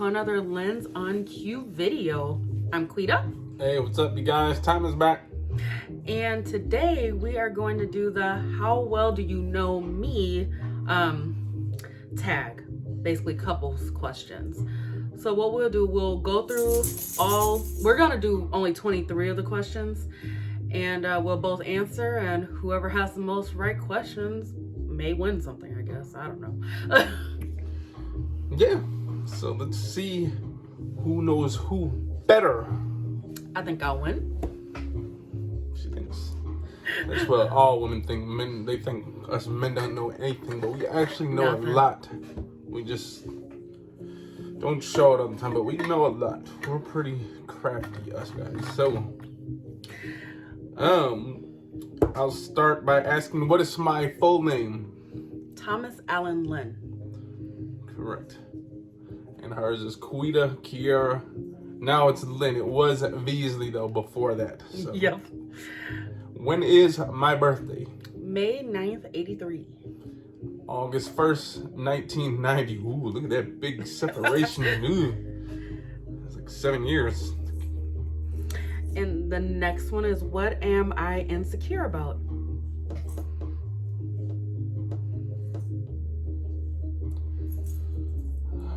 another Lens on Cue video. I'm Quita. Hey, what's up, you guys? Time is back. And today we are going to do the How Well Do You Know Me tag. Basically couples questions. So what we'll do, we'll go through we're going to do only 23 of the questions. And we'll both answer, and whoever has the most right questions may win something, I guess. I don't know. Yeah, so let's see who knows who better. I think I'll win. She thinks. That's what all women think. Men, they think us men don't know anything, but we actually know Nothing. a lot. We just don't show it all the time, but we know a lot. We're pretty crafty, us guys. So, I'll start by asking, what is my full name? Thomas Allen Lynn. Correct. And hers is Quita Kiera. Now it's Lynn. It was Beasley though before that. So. Yep. When is my birthday? May 9th, 83. August 1st, 1990. Ooh, look at that big separation. Ooh. It's like 7 years. And the next one is, what am I insecure about?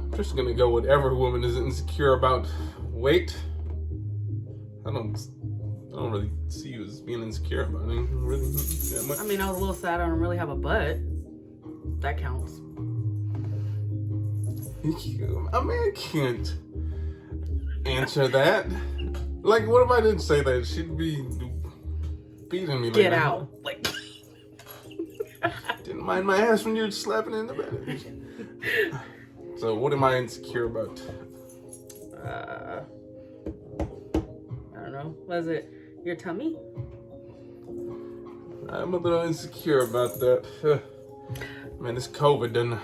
I'm just gonna go with every woman is insecure about weight. I don't really see you as being insecure about anything really that much. I mean, I was a little sad I don't really have a butt. That counts. I mean, I can't answer that. Like, what if I didn't say that? She'd be beating me. Get out. Like. Didn't mind my ass when you're slapping in the bed. So, what am I insecure about? I don't know. Was it your tummy? I'm a little insecure about that. Man, this COVID done.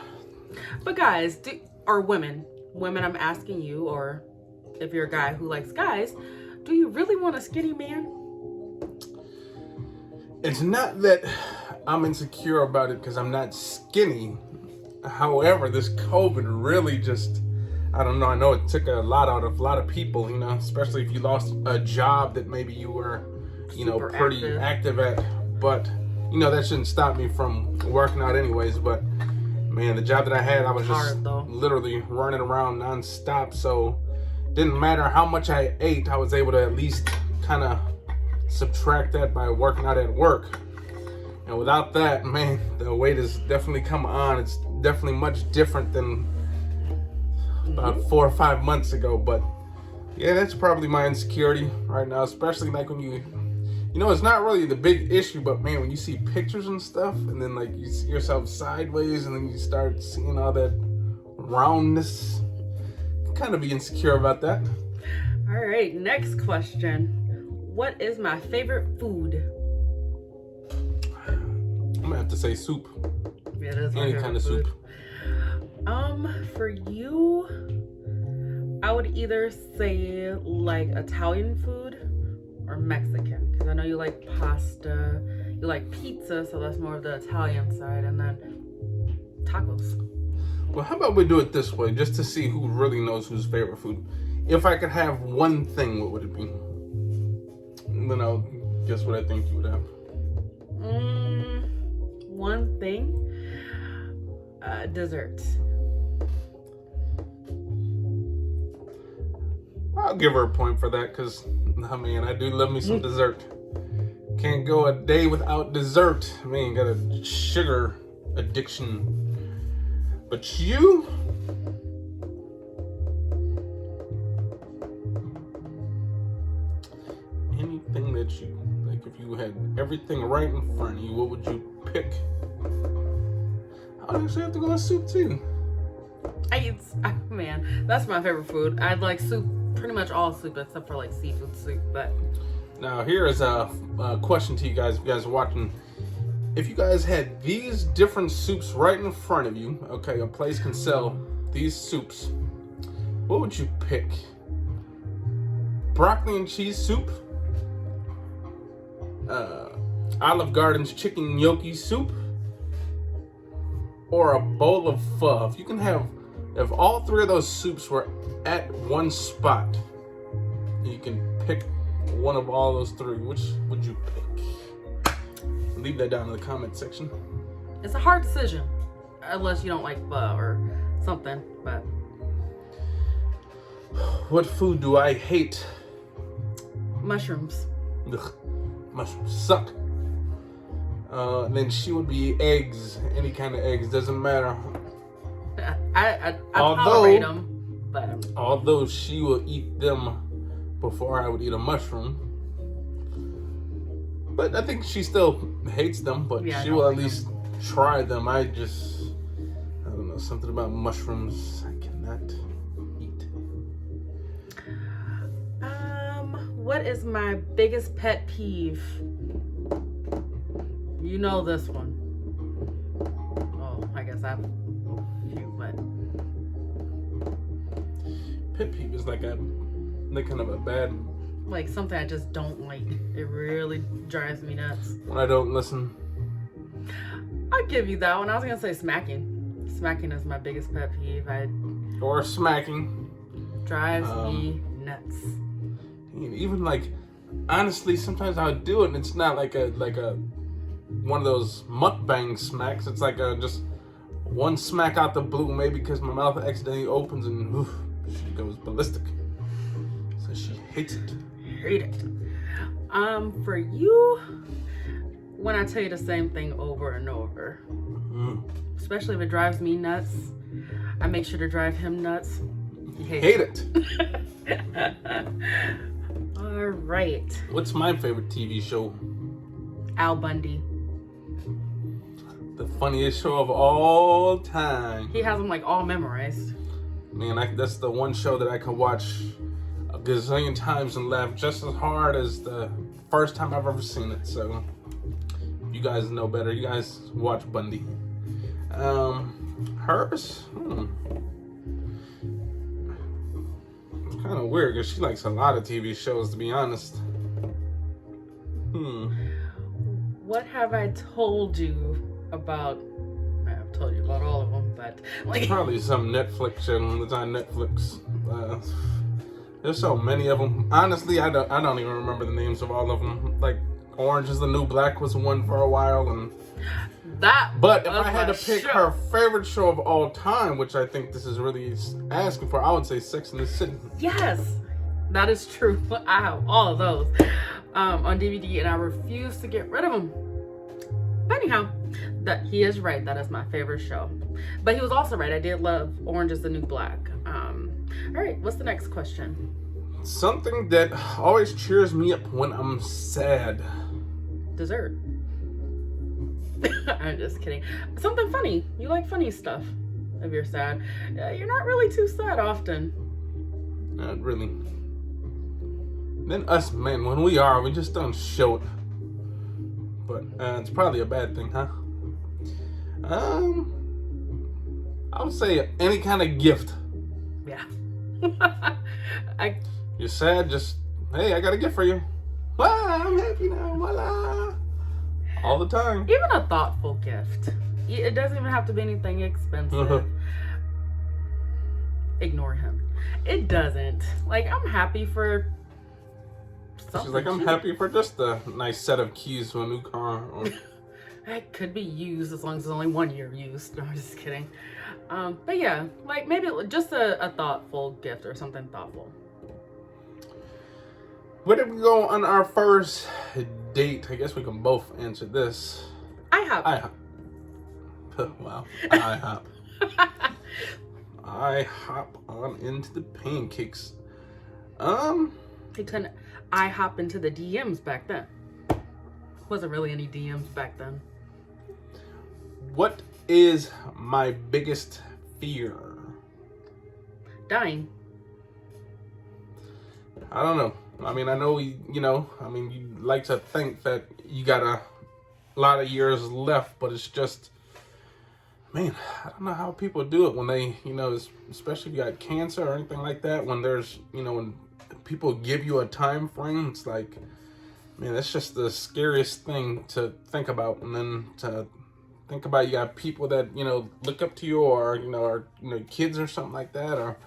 But guys, or women, I'm asking you, or if you're a guy who likes guys, do you really want a skinny man? It's not that I'm insecure about it because I'm not skinny. However, this COVID really just, I don't know. I know it took a lot out of a lot of people, you know, especially if you lost a job that maybe you were, you know, Super pretty active at. But, you know, that shouldn't stop me from working out anyways. But, man, the job that I had, I was just literally running around nonstop. So, didn't matter how much I ate, I was able to at least kind of subtract that by working out at work. And without that, man, the weight has definitely come on. It's definitely much different than about 4 or 5 months ago. But yeah, that's probably my insecurity right now, especially like when you know, it's not really the big issue, but man, when you see pictures and stuff, and then like you see yourself sideways, and then you start seeing all that roundness, you kind of be insecure about that. All right, next question. What is my favorite food? I'm gonna have to say soup. Yeah, it is my Any favorite kind of food. soup. For you, I would either say like Italian food or Mexican, because I know you like pasta, you like pizza, so that's more of the Italian side, and then tacos. Well, how about we do it this way, just to see who really knows whose favorite food. If I could have one thing, what would it be? And then I'll guess what I think you would have. One thing, dessert. I'll give her a point for that, because, I mean, I do love me some dessert. Can't go a day without dessert. I mean, got a sugar addiction. But you? Anything that you, like if you had everything right in front of you, what would you pick? I would actually have to go with soup too. Man, that's my favorite food. I'd like soup, pretty much all soup except for like seafood soup, but. Now here is a question to you guys, if you guys are watching. If you guys had these different soups right in front of you, okay, a place can sell these soups, what would you pick? Broccoli and cheese soup? Olive Garden's chicken gnocchi soup? Or a bowl of pho? If you can have If all three of those soups were at one spot, you can pick one of all those three. Which would you pick? Leave that down in the comment section. It's a hard decision, unless you don't like pho or something, but. What food do I hate? Mushrooms. Ugh, mushrooms suck. Then she would be eggs. Any kind of eggs, doesn't matter. I tolerate them, but. Although she will eat them before I would eat a mushroom. But I think she still hates them, but she will at least try them. I don't know, something about mushrooms I cannot eat. What is my biggest pet peeve? You know this one. Oh, I guess I'm you, but pet peeve is like kind of a bad, like something I just don't like. It really drives me nuts. When I don't listen. I'll give you that one. I was gonna say smacking. Smacking is my biggest pet peeve. Or smacking. Drives me nuts. Even like, honestly, sometimes I'll do it and it's not like a one of those mukbang smacks. It's like just one smack out the blue, maybe because my mouth accidentally opens and she goes ballistic. So she hates it. Hate it. For you, when I tell you the same thing over and over, especially if it drives me nuts, I make sure to drive him nuts. Hate it. All right. What's my favorite TV show? Al Bundy. The funniest show of all time. He has them like all memorized. Man, that's the one show that I can watch a gazillion times and laugh just as hard as the first time I've ever seen it. So, if you guys know better, you guys watch Bundy. Hers? It's kind of weird because she likes a lot of TV shows, to be honest. What have I told you about? I've told you about all of them, but like probably some Netflix channel that's on Netflix. There's so many of them. Honestly, I don't even remember the names of all of them. Like Orange is the New Black was one for a while, and that. But if I had to pick her favorite show of all time, which I think this is really asking for, I would say Sex and the City. Yes, that is true. I have all of those on DVD, and I refuse to get rid of them. But anyhow, that he is right. That is my favorite show. But he was also right. I did love Orange is the New Black. All right, what's the next question? Something that always cheers me up when I'm sad. Dessert. I'm just kidding. Something funny. You like funny stuff if you're sad. You're not really too sad often. Not really. Then us men, when we are, we just don't show it. But it's probably a bad thing, huh? I would say any kind of gift. Yeah. You're sad, just, hey, I got a gift for you. Wow, I'm happy now, voila. All the time. Even a thoughtful gift. It doesn't even have to be anything expensive. Ignore him. It doesn't. Like, I'm happy for something. She's like, I'm happy for just a nice set of keys to a new car. It could be used as long as it's only 1 year used. No, I'm just kidding. But yeah, like maybe just a thoughtful gift or something thoughtful. Where did we go on our first date? I guess we can both answer this. IHOP. Wow. IHOP. I hop on into the pancakes. They couldn't IHOP into the DMs back then. Wasn't really any DMs back then. What is my biggest fear? Dying. I don't know. I mean, I know you like to think that you got a lot of years left, but it's just, man, I don't know how people do it when they, especially if you got cancer or anything like that, when there's, when people give you a time frame, it's like, man, that's just the scariest thing to think about. And then to think about you got people that, you know, look up to you, or, you know, or, you know, kids or something like that or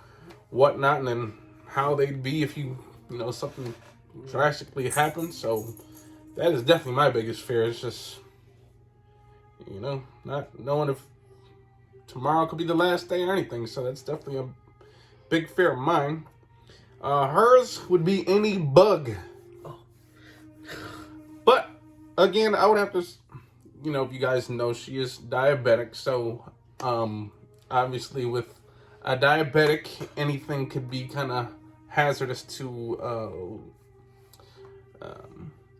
whatnot, and then how they'd be if you know, something drastically happens. So that is definitely my biggest fear. It's just, you know, not knowing if tomorrow could be the last day or anything. So that's definitely a big fear of mine. Hers would be any bug. But again, I would have to, you know, if you guys know, she is diabetic. So obviously with a diabetic, anything could be kind of hazardous to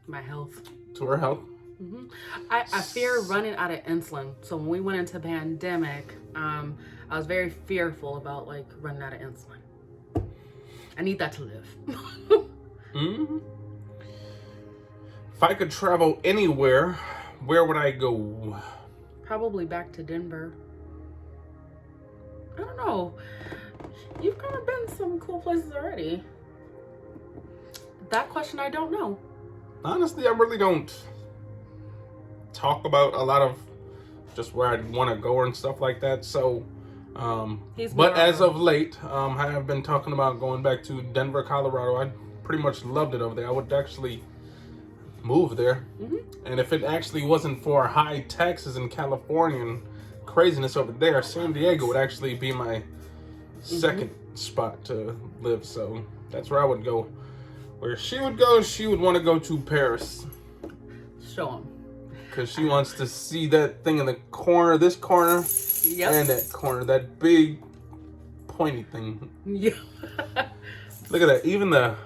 my health. To her health. Mm-hmm. I fear running out of insulin. So when we went into pandemic, I was very fearful about like running out of insulin. I need that to live. Mm-hmm. If I could travel anywhere, where would I go? Probably back to Denver. I don't know. You've kind of been some cool places already. That question I don't know. Honestly, I really don't talk about a lot of just where I'd want to go and stuff like that. So, but as of late, I have been talking about going back to Denver, Colorado. I pretty much loved it over there. I would actually move there. Mm-hmm. And if it actually wasn't for high taxes in California and craziness over there, San Diego would actually be my second spot to live. So that's where I would go. Where she would go, she would want to go to Paris. Show them. Because she wants to see that thing in the corner, this corner, and that corner, that big pointy thing. Yeah. Look at that. Even the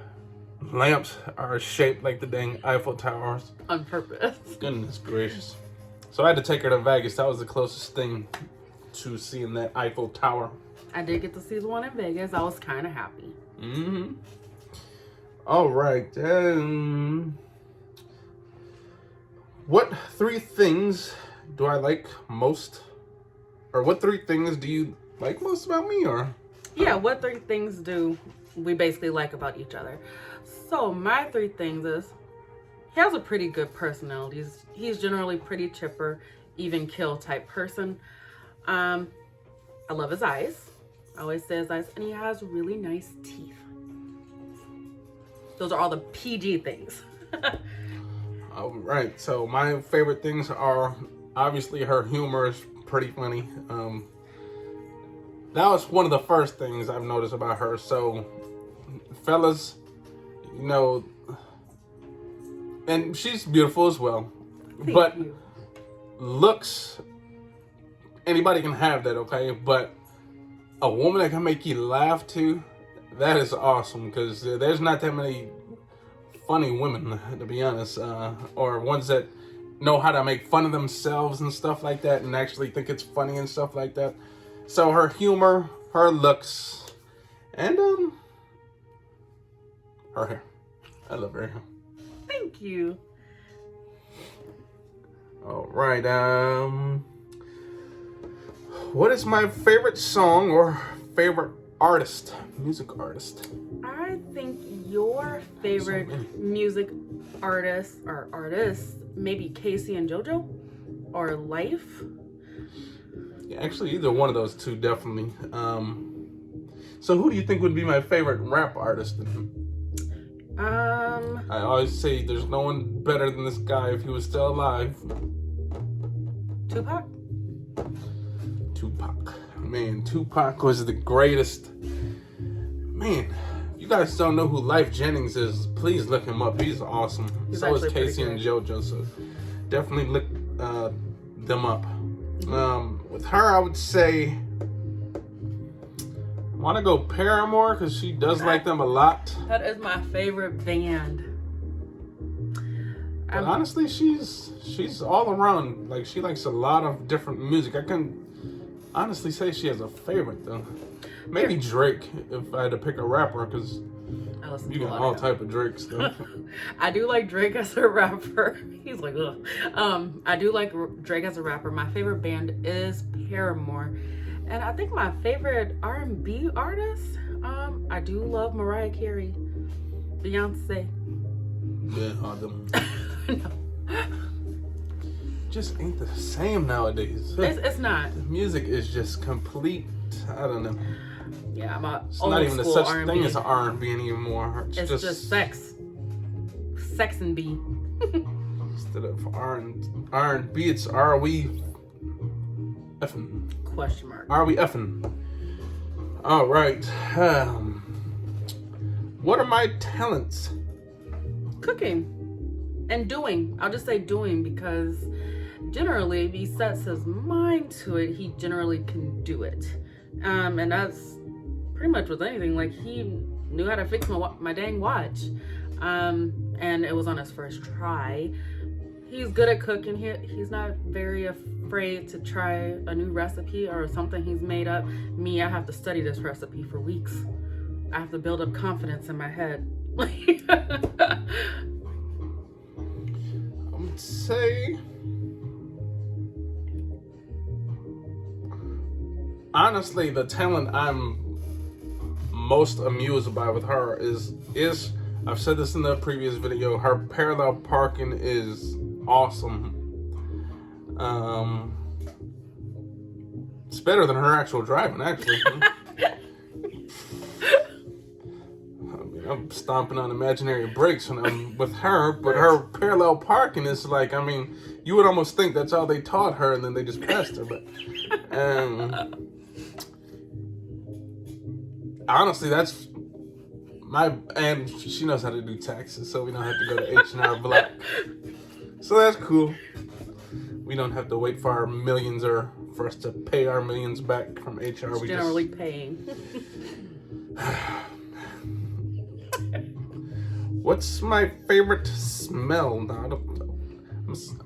lamps are shaped like the dang Eiffel Towers. On purpose. Goodness gracious. So I had to take her to Vegas. That was the closest thing to seeing that Eiffel Tower. I did get to see the one in Vegas. I was kind of happy. Mm-hmm. All right. What 3 things do I like most? Or what 3 things do you like most about me? Or yeah, what 3 things do we basically like about each other? So my 3 things is he has a pretty good personality. He's generally pretty chipper, even kill type person. I love his eyes. I always say his eyes, and he has really nice teeth. Those are all the PG things. all right. So my favorite things are obviously her humor is pretty funny. That was one of the first things I've noticed about her. So fellas, you know, and she's beautiful as well. But looks, anybody can have that, okay? But a woman that can make you laugh too, that is awesome, because there's not that many funny women, to be honest, or ones that know how to make fun of themselves and stuff like that and actually think it's funny and stuff like that. So her humor, her looks, and her hair. I love her hair. Thank you. All right. What is my favorite song or favorite artist, music artist? I think your favorite music artist or artists, maybe Casey and JoJo or Life. Yeah, actually, either one of those two, definitely. So who do you think would be my favorite rap artist? I always say there's no one better than this guy if he was still alive. Tupac. Man, Tupac was the greatest. Man, you guys don't know who Life Jennings is, please look him up. He's awesome. So is Casey and JoJo, so definitely look them up. With her, I would say I want to go Paramore, because she does like them a lot. That is my favorite band. But honestly, she's all around. Like, she likes a lot of different music. I can honestly say she has a favorite though. Maybe Drake, if I had to pick a rapper, because you got all type of Drake stuff. I do like Drake as a rapper. He's like, ugh. I do like Drake as a rapper. My favorite band is Paramore. And I think my favorite R&B artist, I do love Mariah Carey. Beyonce. Yeah, them. No. just ain't the same nowadays. It's not. The music is just complete. I don't know. Yeah, I'm a It's old not even school such R&B. thing as R&B anymore. It's just sex and B. Instead of R&B, it's are we effing? Question mark. Are we effing? All right. What are my talents? Cooking and doing. I'll just say doing because generally, if he sets his mind to it, he generally can do it. And that's pretty much with anything. Like, he knew how to fix my dang watch. And it was on his first try. He's good at cooking. He's not very afraid to try a new recipe or something he's made up. Me, I have to study this recipe for weeks. I have to build up confidence in my head. I would say, honestly, the talent I'm most amused by with her is I've said this in the previous video, her parallel parking is awesome. It's better than her actual driving, actually. I'm stomping on imaginary brakes when I'm with her, but her parallel parking is like, I mean, you would almost think that's all they taught her, and then they just passed her. But honestly, that's and she knows how to do taxes, so we don't have to go to H&R Block. So that's cool. We don't have to wait for our millions or for us to pay our millions back from HR. We generally paying. What's my favorite smell? I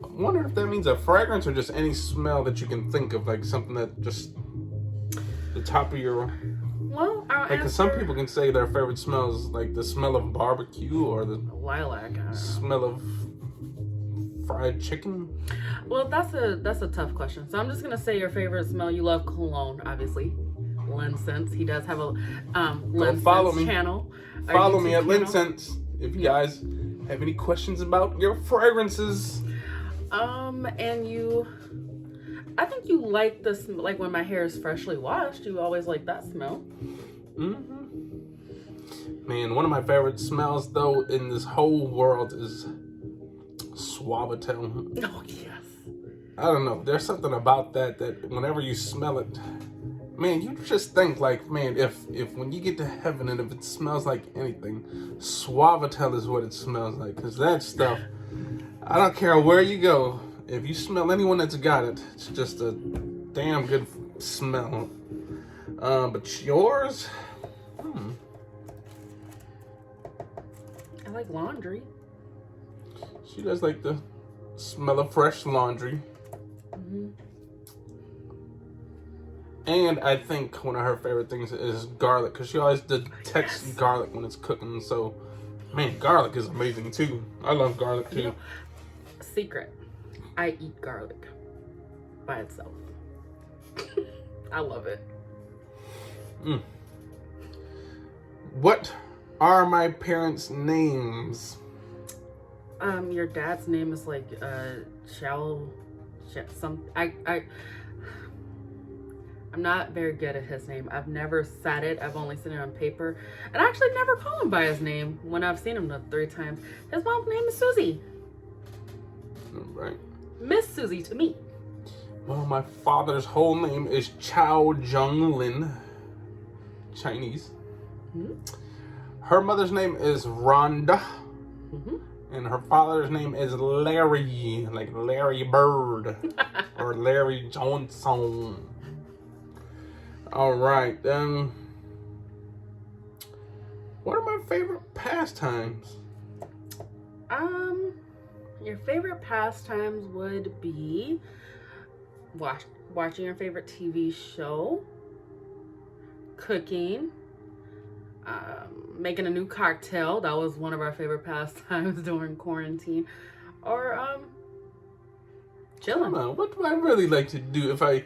wonder if that means a fragrance or just any smell that you can think of, like something that just the top of your. Well, because some people can say their favorite smell is like the smell of barbecue or the lilac. Smell of fried chicken. Well, that's a tough question. So I'm just gonna say your favorite smell. You love cologne, obviously. Lensense. He does have a Lensense channel. Follow me at Lensense if you guys have any questions about your fragrances. And I think you like this, like when my hair is freshly washed, you always like that smell. Mm-hmm. Man, one of my favorite smells, though, in this whole world is Suavitel. Oh, yes. I don't know. There's something about that whenever you smell it, man, you just think like, man, if when you get to heaven and if it smells like anything, Suavitel is what it smells like. Because that stuff, I don't care where you go. If you smell anyone that's got it, it's just a damn good smell. But yours? I like laundry. She does like the smell of fresh laundry. Mm-hmm. And I think one of her favorite things is garlic, because she always detects garlic when it's cooking. So, man, garlic is amazing too. I love garlic too. You know, secret. I eat garlic by itself. I love it. What are my parents' names? Your dad's name is like I'm not very good at his name. I've never said it. I've only seen it on paper. And I actually never call him by his name when I've seen him the 3 times. His mom's name is Susie. All right. Miss Susie to me. Well, my father's whole name is Chow Jung Lin. Chinese. Mm-hmm. Her mother's name is Rhonda. Mm-hmm. And her father's name is Larry, like Larry Bird or Larry Johnson. All right. What are my favorite pastimes? Your favorite pastimes would be watching your favorite TV show, cooking, making a new cocktail. That was one of our favorite pastimes during quarantine. Or chilling. What do I really like to do if I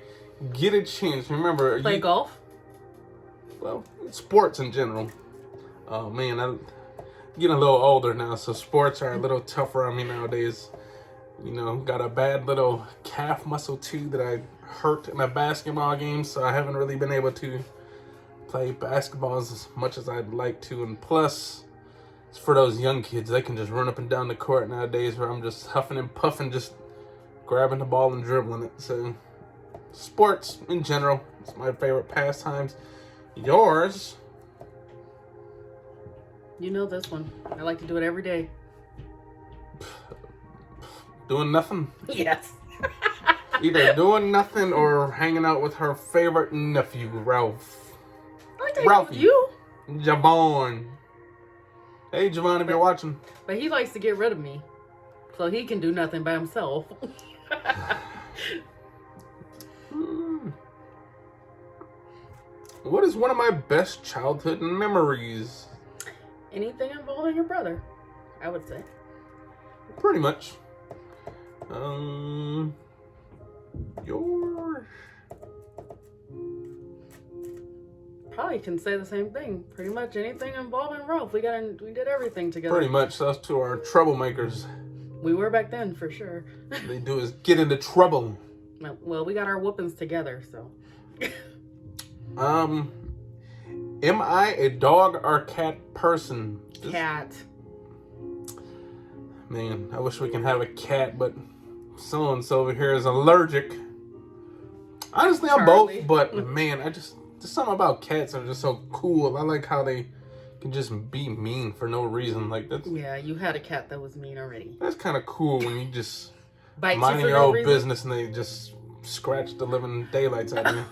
get a chance? Remember, play golf. Well, sports in general. Oh man, I'm getting a little older now, so sports are a little tougher on me nowadays. You know, got a bad little calf muscle too that I hurt in a basketball game, so I haven't really been able to play basketball as much as I'd like to. And plus, it's for those young kids. They can just run up and down the court nowadays, where I'm just huffing and puffing, just grabbing the ball and dribbling it. So, sports in general, it's my favorite pastimes. Yours? You know this one. I like to do it every day. Doing nothing? Yes. Either doing nothing or hanging out with her favorite nephew, Ralph. I like to hang out with you. Javon. Hey, Javon, if you're watching. But he likes to get rid of me, so he can do nothing by himself. What is one of my best childhood memories? Anything involving your brother, I would say. Pretty much. Yours? Probably can say the same thing. Pretty much anything involving Ralph. We did everything together. Pretty much. Us two are troublemakers. We were back then, for sure. They do is get into trouble. Well, we got our whoopings together, so. Am I a dog or cat person? Cat. Man, I wish we can have a cat, but so-and-so over here is allergic. Honestly, I'm Charlie. both, but man, there's something about cats that are just so cool. I like how they can just be mean for no reason. Like that's Yeah, you had a cat that was mean already. That's kind of cool when you just Bite mind you for your no own reason. business and they just scratch the living daylights out of you.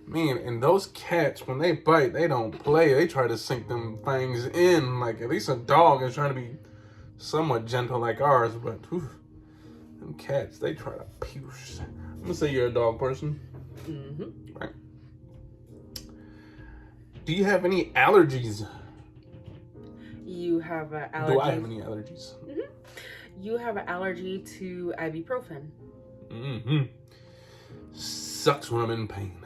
Man, and those cats, when they bite, they don't play. They try to sink them fangs in. Like, at least a dog is trying to be somewhat gentle like ours, but whew, them cats, they try to pierce. I'm gonna say you're a dog person. Mm-hmm. Right. Do you have any allergies? You have an allergy. Do I have any allergies? Mm-hmm. You have an allergy to ibuprofen. Mm-hmm. Sucks when I'm in pain.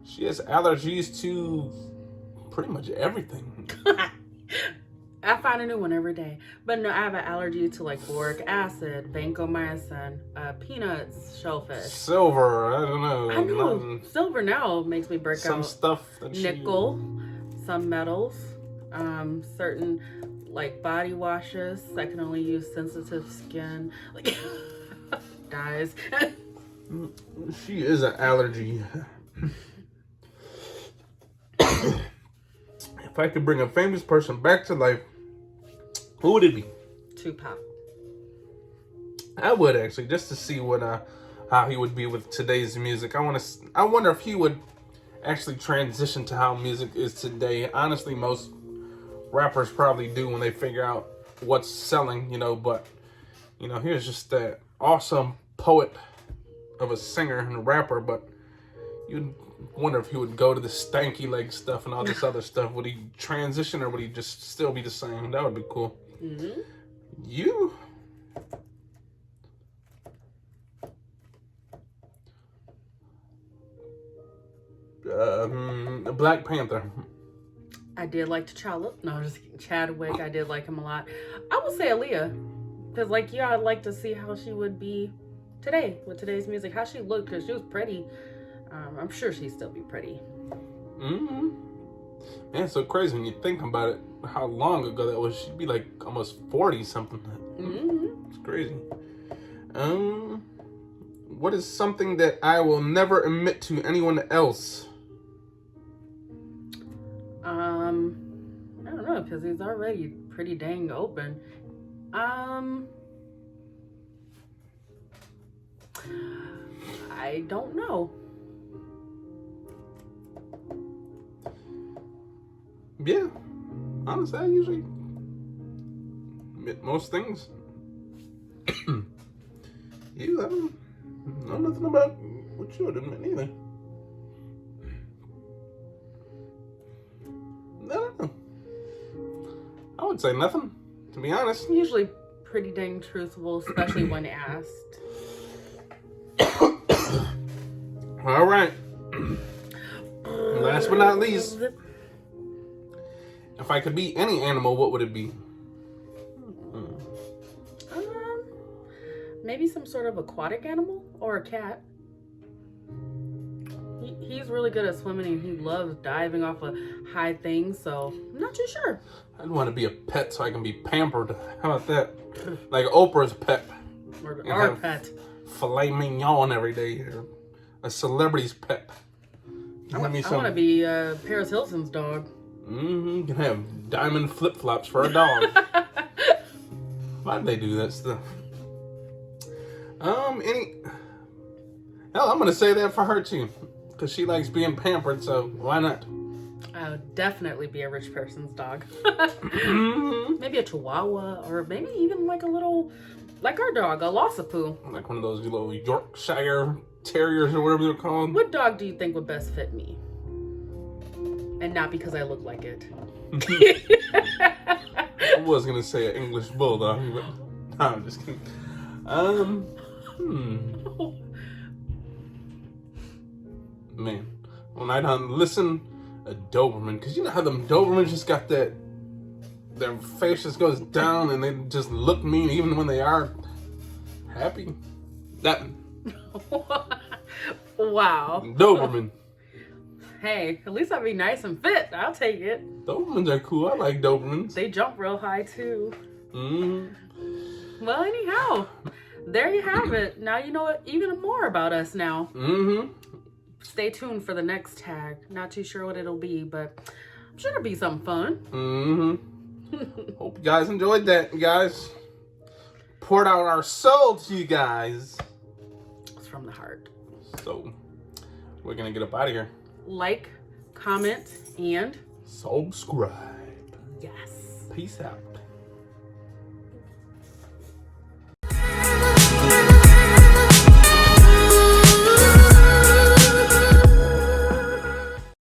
She has allergies to pretty much everything. I find a new one every day. But no, I have an allergy to like boric acid, vancomycin, peanuts, shellfish. Silver, I don't know. I know. Silver now makes me break some out. Stuff that Nickel, some metals, certain like body washes. I can only use sensitive skin. Like dyes. She is an allergy. If I could bring a famous person back to life, who would it be? Tupac. I would actually, just to see what how he would be with today's music. I wonder if he would actually transition to how music is today. Honestly, most rappers probably do when they figure out what's selling, but here's just that awesome poet of a singer and a rapper, but you'd wonder if he would go to the stanky leg stuff and all this other stuff. Would he transition or would he just still be the same? That would be cool. Mm-hmm. You? Black Panther. I did like T'Challa. No, just kidding. Chadwick. I did like him a lot. I would say Aaliyah. Because, I'd like to see how she would be today with today's music. How she looked, because she was pretty. I'm sure she'd still be pretty. Mm-hmm. Man, it's so crazy when you think about it. How long ago that was. She'd be like almost 40 something. Mm-hmm. It's crazy. What is something that I will never admit to anyone else? I don't know, because he's already pretty dang open. I don't know. Yeah. Honestly, I usually admit most things. You, I don't know nothing about what you would admit either. I don't know. I would say nothing, to be honest. Usually pretty dang truthful, especially when asked. All right. Last but not least, If I could be any animal, what would it be? Maybe some sort of aquatic animal or a cat. He's really good at swimming and he loves diving off of high things, so I'm not too sure. I'd want to be a pet so I can be pampered. How about that? Like Oprah's pet. Or our pet. Filet mignon every day. Or a celebrity's pet. I want to be Paris Hilton's dog. You can have diamond flip-flops for a dog. Why'd they do that stuff? Hell, I'm gonna say that for her too, because she likes being pampered. So why not? I would definitely be a rich person's dog. Maybe a Chihuahua, or maybe even like a little, like our dog, a Lossapoo. Like one of those little Yorkshire Terriers or whatever they're called. What dog do you think would best fit me? And not because I look like it. I was gonna say an English bulldog, but no, I'm just kidding. Man, when I done listen, a Doberman, because you know how them Dobermans just got that, their face just goes down and they just look mean even when they are happy. That wow. Doberman. Hey, at least I'd be nice and fit. I'll take it. Dobermans are cool. I like Dobermans. They jump real high too. Mm-hmm. Well, anyhow, there you have it. Now you know even more about us now. Mm-hmm. Stay tuned for the next tag. Not too sure what it'll be, but I'm sure it'll be something fun. Mm-hmm. Hope you guys enjoyed that, guys. Poured out our soul to you guys. It's from the heart. So, we're gonna get up out of here. Like, comment, and subscribe. yes. Peace out.